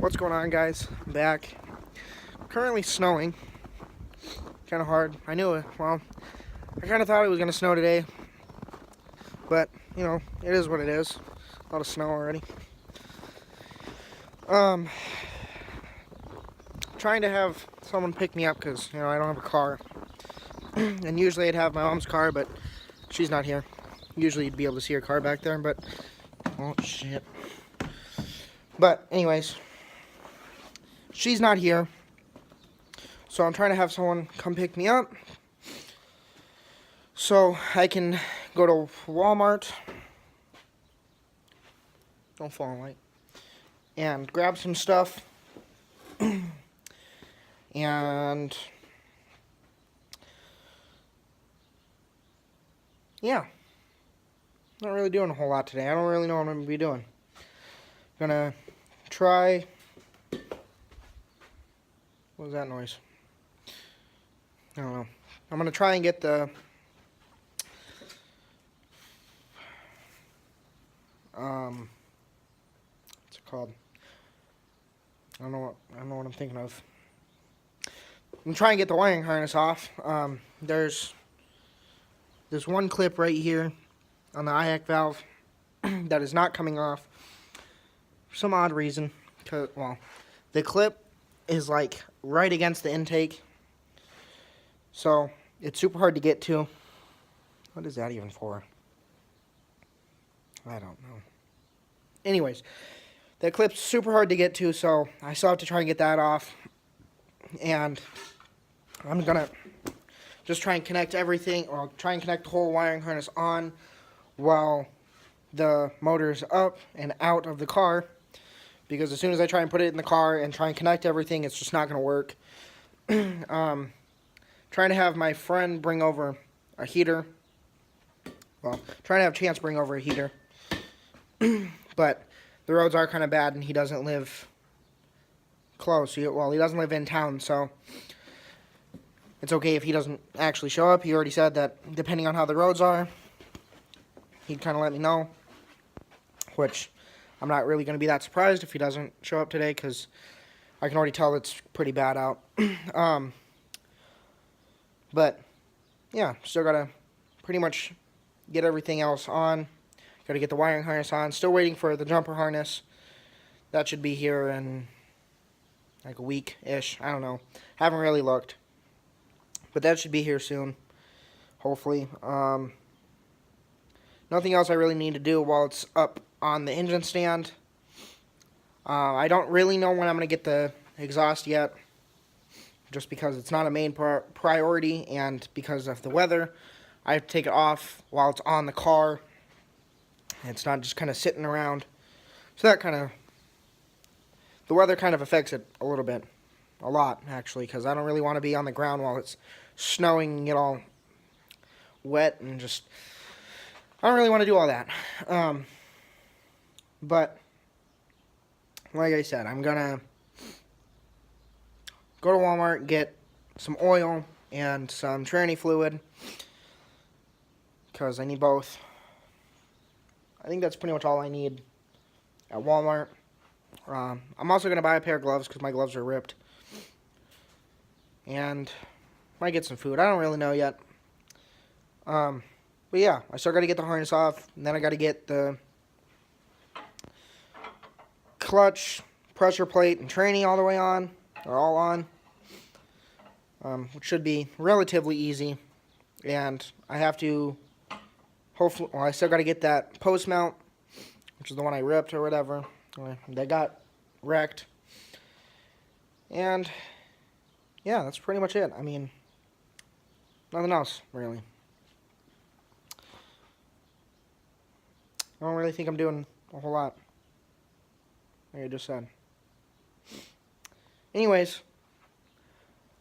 What's going on, guys? I'm back. Currently snowing. Kind of hard. I knew it. Well, I kind of thought it was going to snow today. But, it is what it is. A lot of snow already. Trying to have someone pick me up because, I don't have a car. And usually I'd have my mom's car, but she's not here. Usually you'd be able to see her car back there, but... Oh, shit. But, anyways... She's not here, so I'm trying to have someone come pick me up so I can go to Walmart, don't fall in light, and grab some stuff, and yeah, not really doing a whole lot today. I don't really know what I'm going to be doing. Gonna try... What was that noise? I don't know. I'm going to try and get the... what's it called? I don't know what I'm thinking of. I'm going to try and get the wiring harness off. There's one clip right here on the IAC valve that is not coming off for some odd reason. Well, the clip is like right against the intake, so it's super hard to get to. What is that even for? I don't know. Anyways, that clip's super hard to get to, so I still have to try and get that off, and I'm gonna just try and connect everything, or try and connect the whole wiring harness on while the motor's up and out of the car. Because as soon as I try and put it in the car and try and connect everything, it's just not going to work. Trying to have my friend bring over a heater. Well, trying to have Chance bring over a heater. But the roads are kind of bad and he doesn't live close. He doesn't live in town, so it's okay if he doesn't actually show up. He already said that depending on how the roads are, he'd kind of let me know. Which... I'm not really going to be that surprised if he doesn't show up today, because I can already tell it's pretty bad out. But, yeah, still got to pretty much get everything else on. Got to get the wiring harness on. Still waiting for the jumper harness. That should be here in like a week-ish. I don't know. Haven't really looked. But that should be here soon, hopefully. Nothing else I really need to do while it's up on the engine stand. I don't really know when I'm going to get the exhaust yet, just because it's not a main priority, and because of the weather, I have to take it off while it's on the car. It's not just kind of sitting around. So that the weather kind of affects it a little bit. A lot, actually, because I don't really want to be on the ground while it's snowing and get all wet and just... I don't really want to do all that. But, like I said, I'm going to go to Walmart, get some oil and some tranny fluid, because I need both. I think that's pretty much all I need at Walmart. I'm also going to buy a pair of gloves, because my gloves are ripped. And might get some food. I don't really know yet. But yeah, I still got to get the harness off, and then I got to get the clutch, pressure plate, and tranny all the way on, or all on, which should be relatively easy. And I have to, hopefully, I still got to get that post mount, which is the one I ripped or whatever, that got wrecked. And yeah, that's pretty much it. I mean, nothing else, really. I don't really think I'm doing a whole lot, like I just said. Anyways,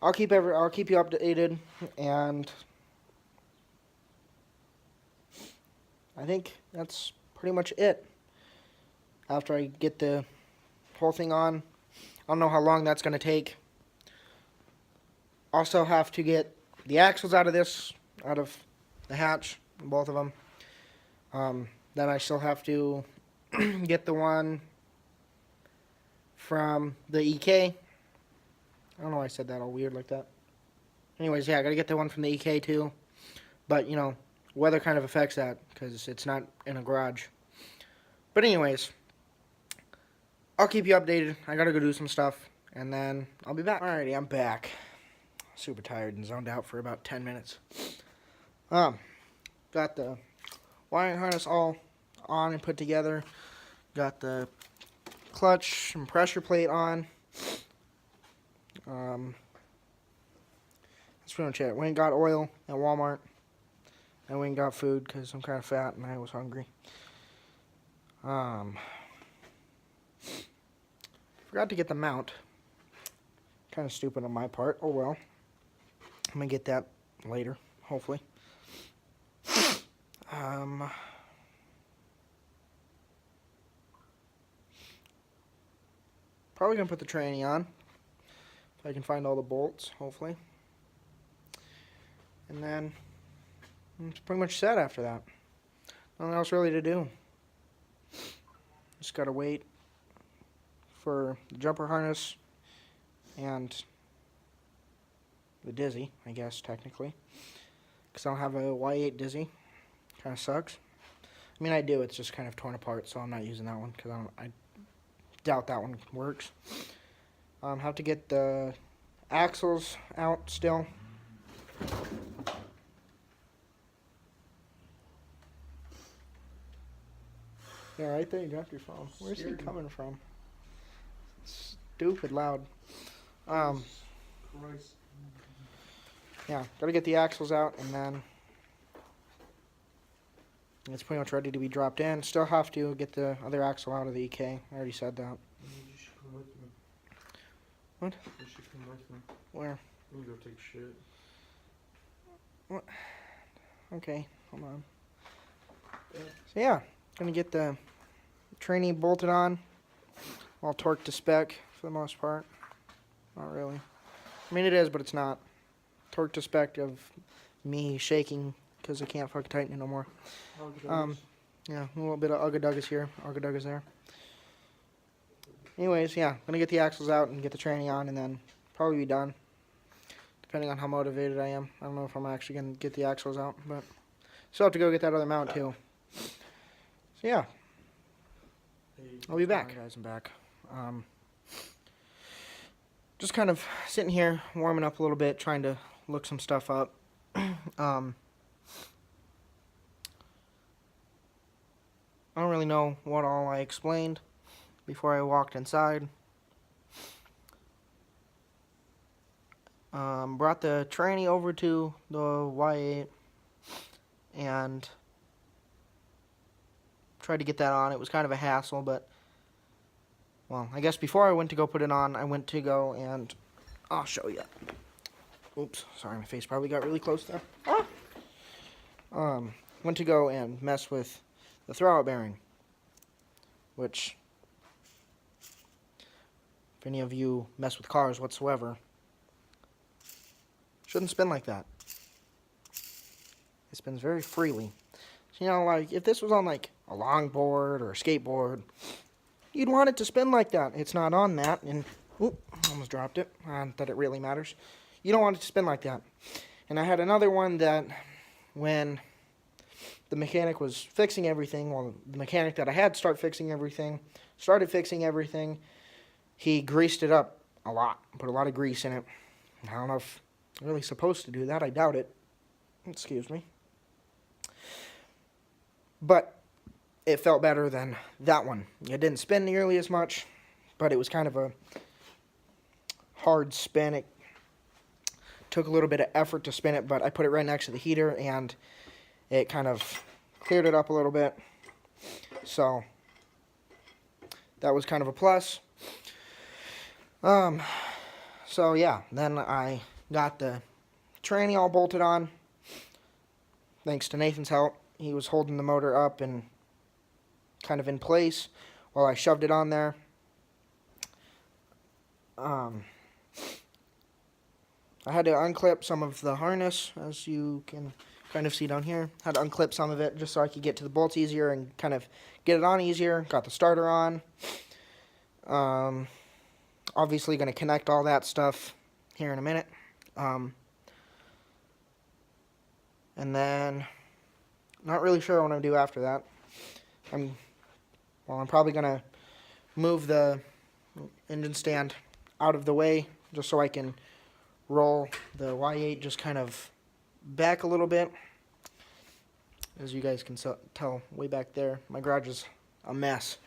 I'll keep you updated, and I think that's pretty much it. After I get the whole thing on, I don't know how long that's going to take. Also have to get the axles out of the hatch, both of them. Then I still have to get the one from the EK. I don't know why I said that all weird like that. Anyways, yeah, I gotta get the one from the EK too. But, you know, weather kind of affects that because it's not in a garage. But anyways, I'll keep you updated. I gotta go do some stuff, and then I'll be back. Alrighty, I'm back. Super tired and zoned out for about 10 minutes. Got the wiring harness all on and put together. Got the clutch and pressure plate on. That's pretty much it. Went and got oil at Walmart. I went and got food because I'm kind of fat and I was hungry. Forgot to get the mount. Kind of stupid on my part. Oh well. I'm going to get that later, hopefully. Probably going to put the tranny on. If I can find all the bolts, hopefully. And then it's pretty much set after that. Nothing else really to do. Just got to wait for the jumper harness and the Dizzy, I guess, technically. Because I don't have a Y8 Dizzy. Kind of sucks. I mean, I do. It's just kind of torn apart, so I'm not using that one because I doubt that one works. Have to get the axles out still. Yeah, right there, you dropped your phone. Where's he coming from? Stupid loud. Yeah, gotta get the axles out, and then it's pretty much ready to be dropped in. Still have to get the other axle out of the EK. I already said that. You should come with me. What? You should come with me. Where? I'm gonna go take shit. What? Okay, hold on. So yeah, gonna get the tranny bolted on. All torqued to spec for the most part. Not really. I mean, it is, but it's not. Torqued to spec of me shaking because I can't fucking tighten it no more. Yeah, a little bit of ugga-duggas here, ugga-duggas there. Anyways, yeah, gonna get the axles out and get the tranny on, and then probably be done. Depending on how motivated I am. I don't know if I'm actually gonna get the axles out, but still have to go get that other mount too. So yeah, I'll be back. Guys, I'm back. Just kind of sitting here, warming up a little bit, trying to look some stuff up. I don't really know what all I explained before I walked inside. Brought the tranny over to the Y8 and tried to get that on. It was kind of a hassle, but, well, I guess before I went to go put it on, I went to go and, I'll show you. Oops, sorry, my face probably got really close there. Went to go and mess with the throwout bearing, which, if any of you mess with cars whatsoever, shouldn't spin like that. It spins very freely. So, you know, like, if this was on, like, a longboard or a skateboard, you'd want it to spin like that. It's not on that, and, oop, almost dropped it. Not that it really matters. You don't want it to spin like that. And I had another one that, when the mechanic was fixing everything, well, the mechanic that I had started fixing everything, he greased it up a lot, put a lot of grease in it. I don't know if I'm really supposed to do that. I doubt it. Excuse me. But it felt better than that one. It didn't spin nearly as much, but it was kind of a hard spin. It took a little bit of effort to spin it, but I put it right next to the heater, and it kind of cleared it up a little bit. So that was kind of a plus. So yeah, then I got the tranny all bolted on. Thanks to Nathan's help. He was holding the motor up and kind of in place while I shoved it on there. I had to unclip some of the harness, as you can kind of see down here. Had to unclip some of it just so I could get to the bolts easier and kind of get it on easier. Got the starter on. obviously going to connect all that stuff here in a minute. And then, not really sure what I'm going to do after that. I'm probably going to move the engine stand out of the way just so I can roll the Y8 just kind of back a little bit. As you guys can tell way back there, my garage is a mess.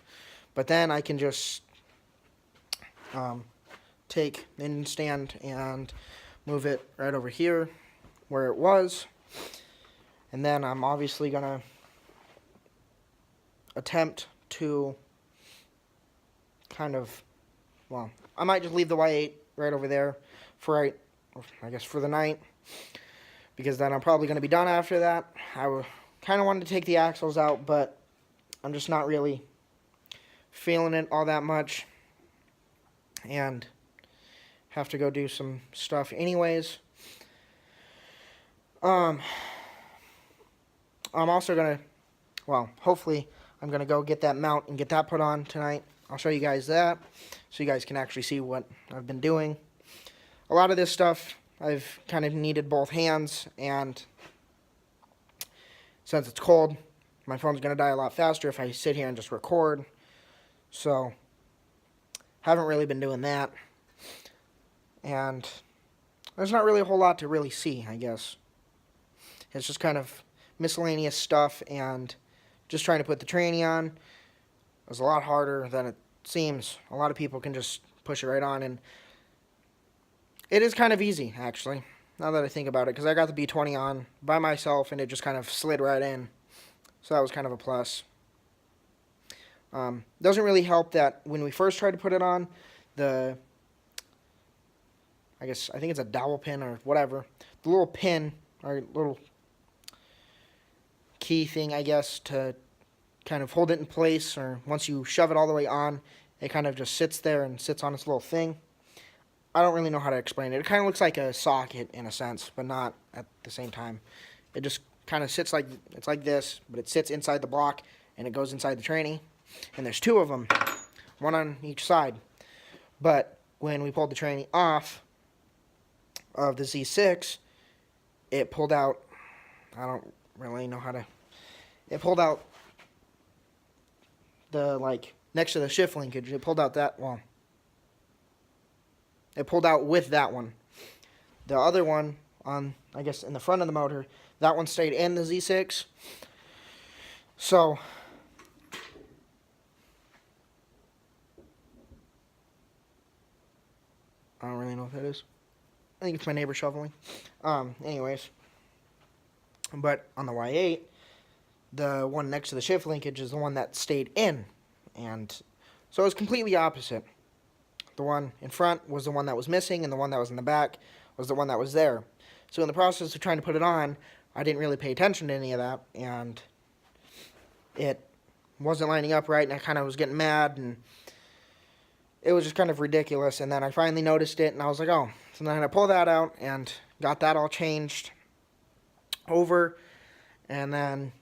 But then I can just take the engine stand and move it right over here where it was. And then I'm obviously going to attempt to kind of, well, I might just leave the Y8 right over there for for the night, because then I'm probably going to be done after that. I kind of wanted to take the axles out, but I'm just not really feeling it all that much, and have to go do some stuff anyways. I'm also going to, well, hopefully I'm going to go get that mount and get that put on tonight. I'll show you guys that so you guys can actually see what I've been doing. A lot of this stuff I've kind of needed both hands, and since it's cold, my phone's going to die a lot faster if I sit here and just record. So, haven't really been doing that. And there's not really a whole lot to really see, I guess. It's just kind of miscellaneous stuff, and just trying to put the tranny on is a lot harder than it seems. A lot of people can just push it right on, and it is kind of easy, actually, now that I think about it, because I got the B20 on by myself, and it just kind of slid right in. So that was kind of a plus. Doesn't really help that when we first tried to put it on, I think it's a dowel pin or whatever, the little pin, or little key thing, I guess, to kind of hold it in place, or once you shove it all the way on, it kind of just sits there and sits on its little thing. I don't really know how to explain it. It kind of looks like a socket in a sense, but not at the same time. It just kind of sits like, it's like this, but it sits inside the block, and it goes inside the tranny. And there's two of them, one on each side. But when we pulled the tranny off of the Z6, it pulled out, I don't really know how to, it pulled out the, next to the shift linkage, it pulled out that, well, it pulled out with that one. The other one on, I guess, in the front of the motor, that one stayed in the Z6. So, I don't really know what that is. I think it's my neighbor shoveling. Anyways. But on the Y8, the one next to the shift linkage is the one that stayed in. And so it was completely opposite. The one in front was the one that was missing, and the one that was in the back was the one that was there. So in the process of trying to put it on, I didn't really pay attention to any of that, and it wasn't lining up right, and I kind of was getting mad, and it was just kind of ridiculous. And then I finally noticed it, and I was like, oh. So then I pulled that out and got that all changed over, and then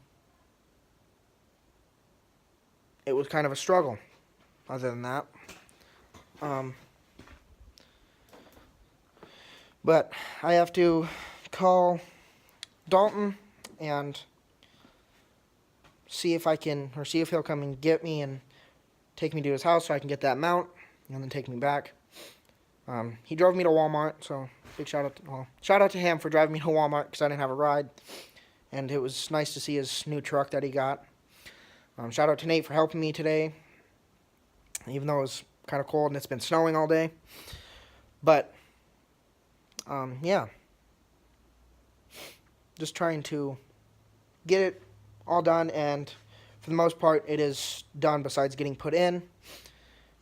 it was kind of a struggle other than that. But I have to call Dalton and see if he'll come and get me and take me to his house so I can get that mount and then take me back. He drove me to Walmart, so big shout out to him for driving me to Walmart because I didn't have a ride, and it was nice to see his new truck that he got. Shout out to Nate for helping me today, even though it was kind of cold and it's been snowing all day. But yeah, just trying to get it all done, and for the most part it is done besides getting put in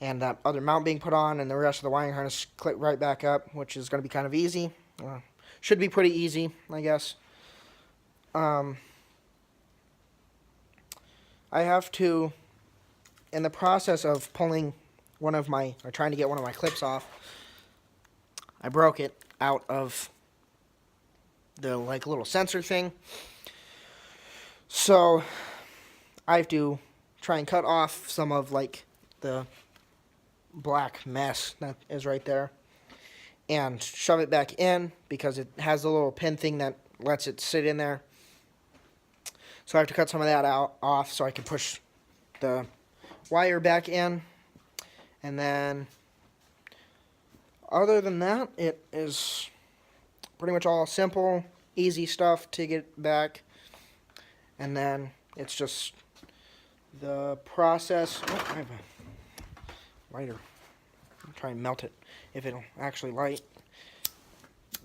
and that other mount being put on, and the rest of the wiring harness click right back up, which is going to be kind of easy. Should be pretty easy, I guess. I have to, in the process of pulling trying to get one of my clips off, I broke it out of the little sensor thing. So I have to try and cut off some of the black mess that is right there and shove it back in because it has a little pin thing that lets it sit in there. So I have to cut some of that off so I can push the wire back in. And then other than that, it is pretty much all simple, easy stuff to get back. And then it's just the process. Oh, I have a lighter. I'll try and melt it if it'll actually light.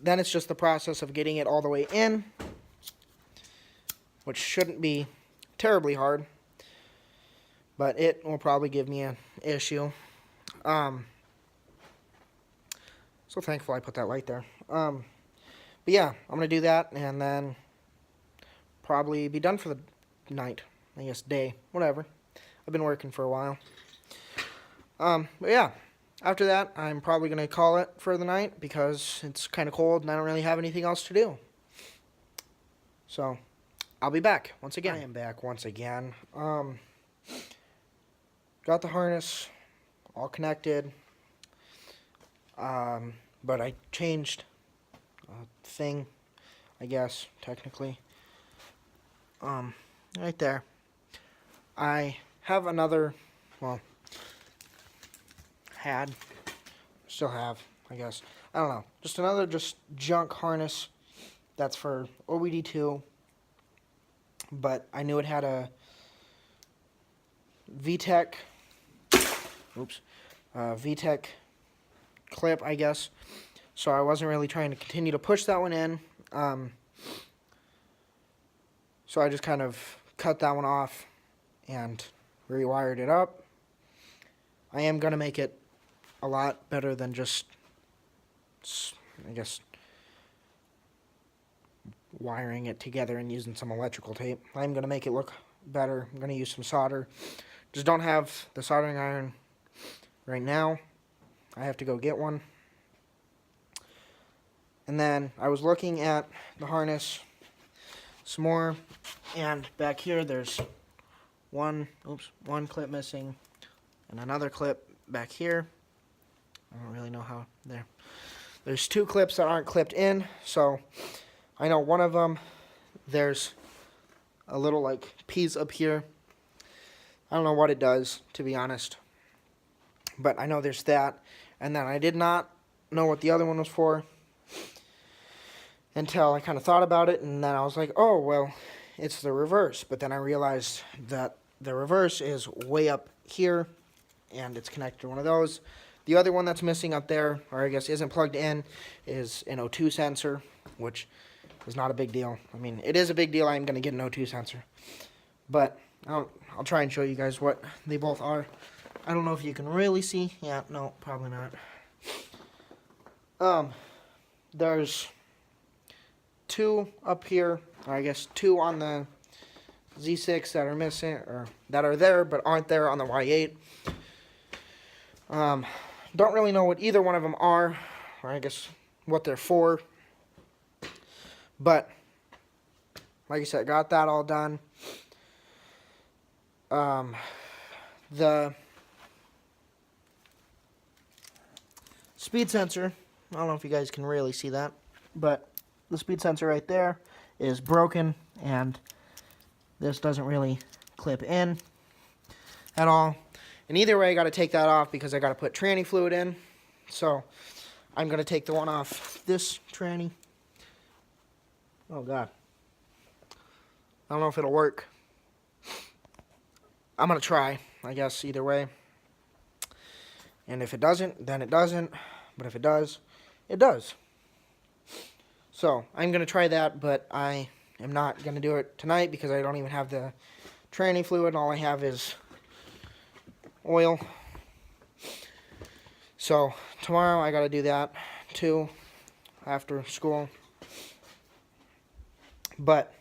Then it's just the process of getting it all the way in, which shouldn't be terribly hard, but it will probably give me an issue. So thankful I put that light there. But yeah, I'm going to do that and then probably be done for the night. I guess day, whatever. I've been working for a while. But yeah, after that, I'm probably going to call it for the night because it's kind of cold and I don't really have anything else to do. So, I'll be back once again. I am back once again. Got the harness all connected. But I changed a thing, I guess, technically. Right there. I have another, well, still have, I guess. I don't know. Just another junk harness that's for OBD2. But I knew it had a VTech, VTech clip, I guess. So I wasn't really trying to continue to push that one in. So I just kind of cut that one off and rewired it up. I am going to make it a lot better than just, I guess, wiring it together and using some electrical tape. I'm going to make it look better. I'm going to use some solder. Just don't have the soldering iron right now. I have to go get one. And then I was looking at the harness some more, and back here there's one clip missing and another clip back here. I don't really know how there's two clips that aren't clipped in, so I know one of them there's a little like piece up here. I don't know what it does, to be honest, but I know there's that. And then I did not know what the other one was for until I kind of thought about it, and then I was like, oh, well, it's the reverse. But then I realized that the reverse is way up here, and it's connected to one of those. The other one that's missing up there, or I guess isn't plugged in, is an O2 sensor, which is not a big deal. I mean, it is a big deal. I'm going to get an O2 sensor. But I'll try and show you guys what they both are. I don't know if you can really see. Yeah, no, probably not. There's two up here, or I guess two on the Z6 that are missing, or that are there but aren't there on the Y8. Don't really know what either one of them are, or I guess what they're for. But like I said, got that all done. The speed sensor, I don't know if you guys can really see that, but the speed sensor right there is broken, and this doesn't really clip in at all. And either way, I got to take that off because I got to put tranny fluid in. So I'm going to take the one off this tranny. Oh, God. I don't know if it'll work. I'm going to try, I guess, either way. And if it doesn't, then it doesn't. But if it does, it does. So I'm going to try that, but I am not going to do it tonight because I don't even have the tranny fluid. All I have is oil. So tomorrow I got to do that too after school. But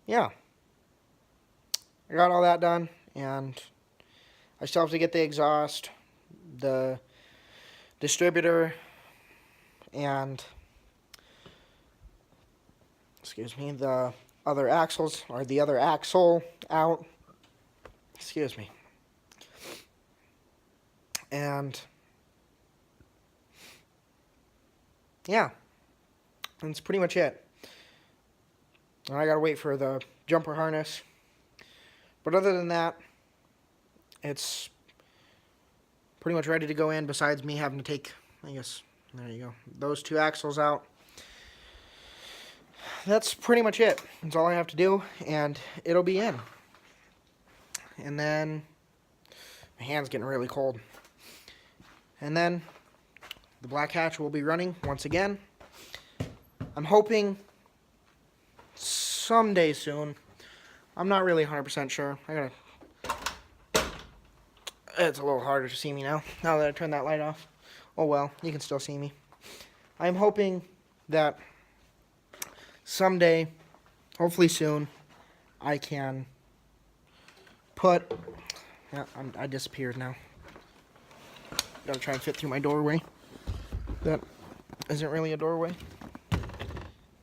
yeah, I got all that done, and I still have to get the exhaust, the distributor, and the other axles, or the other axle out. And yeah, that's pretty much it. And I gotta wait for the jumper harness. But other than that, it's pretty much ready to go in, besides me having to take, I guess, there you go, those two axles out. That's pretty much it. That's all I have to do, and it'll be in. And then, my hand's getting really cold. And then, the black hatch will be running once again. I'm hoping someday soon. I'm not really 100% sure. It's a little harder to see me now that I turned that light off. Oh well, you can still see me. I'm hoping that someday, hopefully soon, I can put... Yeah, I disappeared now. Gotta try and fit through my doorway. That isn't really a doorway.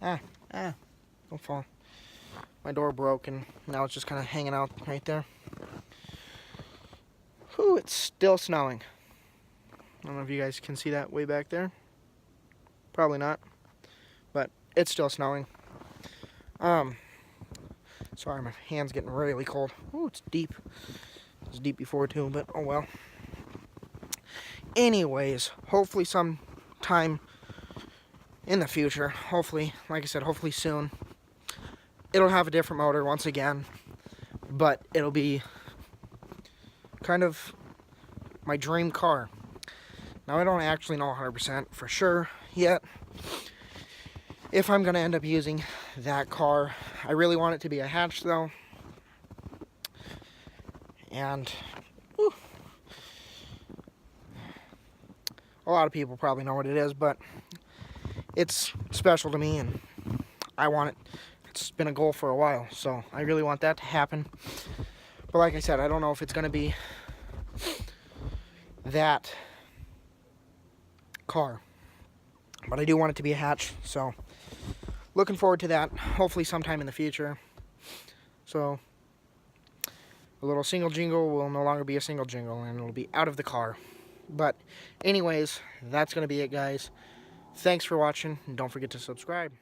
Don't fall. My door broke and now it's just kind of hanging out right there. Whew, it's still snowing. I don't know if you guys can see that way back there. Probably not. But it's still snowing. Sorry, my hand's getting really cold. Ooh, it's deep. It was deep before too, but oh well. Anyways, hopefully sometime in the future, hopefully, like I said, hopefully soon, it'll have a different motor once again, but it'll be kind of my dream car. Now, I don't actually know 100% for sure yet if I'm going to end up using that car. I really want it to be a hatch, though. And whew, a lot of people probably know what it is, but it's special to me, and I want it. It's been a goal for a while, so I really want that to happen. But like I said, I don't know if it's going to be that car. But I do want it to be a hatch, so looking forward to that, hopefully sometime in the future. So a little single jingle will no longer be a single jingle, and it'll be out of the car. But anyways, that's going to be it, guys. Thanks for watching, and don't forget to subscribe.